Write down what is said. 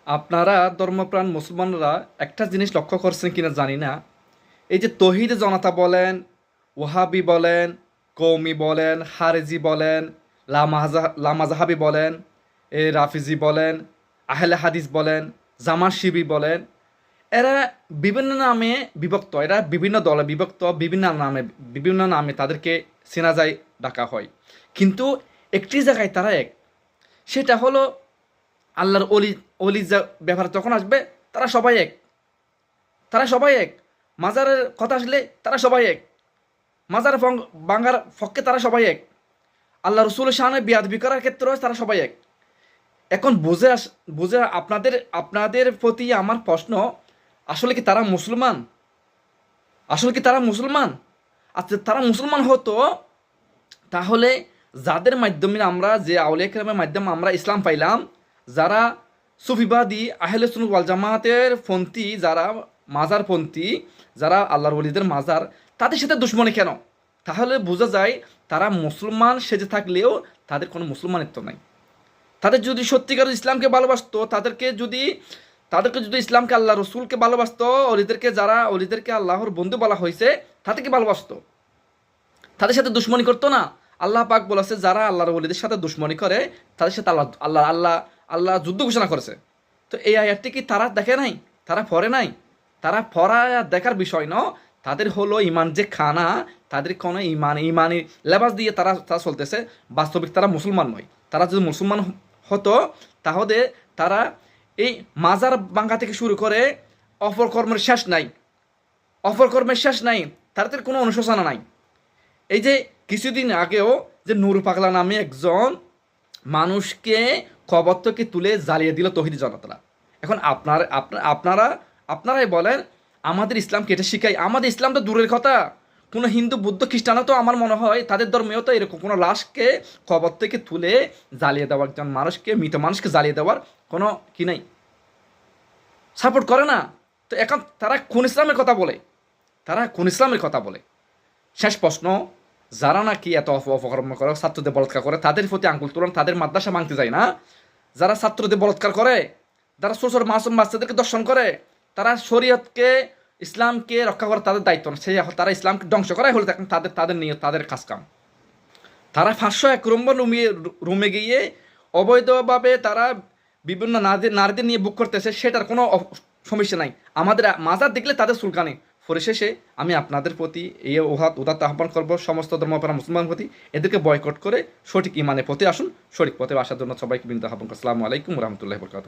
আপনারা ধর্মপ্রাণ মুসলমানরা একটা জিনিস লক্ষ্য করছেন কিনা জানি না, এই যে তৌহিদ জনতা বলেন, ওয়াহাবি বলেন, কৌমি বলেন, হারেজি বলেন, লামাজাহাবি বলেন, রাফিজি বলেন, আহলে হাদিস বলেন, জামাত শিবি বলেন, এরা বিভিন্ন নামে বিভক্ত, এরা বিভিন্ন দলে বিভক্ত, বিভিন্ন নামে তাদেরকে চেনা যায়, ডাকা হয়। কিন্তু একটি জায়গায় তারা এক, সেটা হলো আল্লাহর অলি ব্যাপার যখন আসবে তারা সবাই এক, তারা সবাই এক। মাজারের কথা আসলে তারা সবাই এক, মাজার বাঙ্গার পক্ষে তারা সবাই এক, আল্লাহ রসুলের সামনে বিয়াদবি করার ক্ষেত্রেও তারা সবাই এক। এখন বুঝে আপনাদের আপনাদের প্রতি আমার প্রশ্ন, আসলে কি তারা মুসলমান? আসলে কি তারা মুসলমান? আচ্ছা, তারা মুসলমান হতো তাহলে যাদের মাধ্যমে আমরা, যে আউলিয়া কেরামের মাধ্যমে আমরা ইসলাম পাইলাম, যারা সুফিবাদী আহলে সুন্নাত ওয়াল জামাতের পন্থী, যারা মাজারপন্থী, যারা আল্লাহর ওলিদের মাজার, তাদের সাথে দুশ্মনী কেন? তাহলে বোঝা যায় তারা মুসলমান সেজে থাকলেও তাদের কোনো মুসলমানিত্ব নাই। তাদের যদি সত্যিকার ইসলামকে ভালোবাসতো, তাদেরকে যদি ইসলামকে, আল্লাহ রসুলকে ভালোবাসতো, অলিদেরকে আল্লাহর বন্ধু বলা হয়েছে, তাদেরকে ভালোবাসতো, তাদের সাথে দুশ্মনী করতো না। আল্লাহ পাক বলেছে, যারা আল্লাহর ওলিদের সাথে দুশ্মনী করে তাদের সাথে আল্লাহ যুদ্ধ ঘোষণা করেছে। তো এই আয়াতটি কি তারা দেখে নাই? তারা পড়ে নাই? তারা পড়া দেখার বিষয় ন, তাদের হলো ইমান যে খানা, তাদের কোনো ইমানি লেবাস দিয়ে তারা চলতেছে। বাস্তবিক তারা মুসলমান নয়। তারা যদি মুসলমান হতো তাহলে তারা এই মাজার ভাঙা থেকে শুরু করে অপরকর্মের শেষ নাই, তাদের কোনো অনুশোচনা নাই। এই যে কিছুদিন আগেও যে নুর পাগলা নামে একজন মানুষকে কবর থেকে তুলে জ্বালিয়ে দিল তৌহিদি জনতারা। এখন আপনারাই বলেন, আমাদের ইসলামকে এটা শিখাই? আমাদের ইসলাম তো দূরের কথা, কোনো হিন্দু বুদ্ধ খ্রিস্টানও তো আমার মনে হয় তাদের ধর্মেও তো এরকম কোনো লাশকে কবর থেকে তুলে জ্বালিয়ে দেওয়া, একজন মানুষকে, মৃত মানুষকে জ্বালিয়ে দেওয়ার কোনো কি নাই, সাপোর্ট করে না। তো এখন তারা কোন ইসলামের কথা বলে? শেষ প্রশ্ন, যারা নাকি এত অপকর্ম করে, ছাত্রদের বলৎকার করে, তাদের প্রতি আঙ্গুল তুলন, তাদের মাদ্রাসা ভাঙতে যায় না? যারা ছাত্রদের বলৎকার করে, যারা ছোট ছোট মাসুম বাচ্চাদেরকে দর্শন করে, তারা শরীয়তকে, ইসলামকে রক্ষা করা তাদের দায়িত্ব না, তারা ইসলামকে ধ্বংস করাই হলে তাদের নিয়ে তাদের কাজ কাম। তারা 501 নম্বর রুমে গিয়ে অবৈধভাবে তারা বিভিন্ন নারীদের নিয়ে বুক করতেছে, সেটার কোনো সমস্যা নাই। আমাদের মাজার দেখলে তাদের চুলকানি। পরিশেষে আমি আপনাদের প্রতি এই উদাত্ত আহ্বান করবো, সমস্ত ধর্মপ্রাণ মুসলমান প্রতি, এদেরকে বয়কট করে সঠিক ইমানের পথে আসুন, সঠিক পথে আসার জন্য সবাইকে বিনীত আহ্বান করছি। আসসালামু আলাইকুম ওয়া রাহমাতুল্লাহি ওয়া বারাকাতুহু।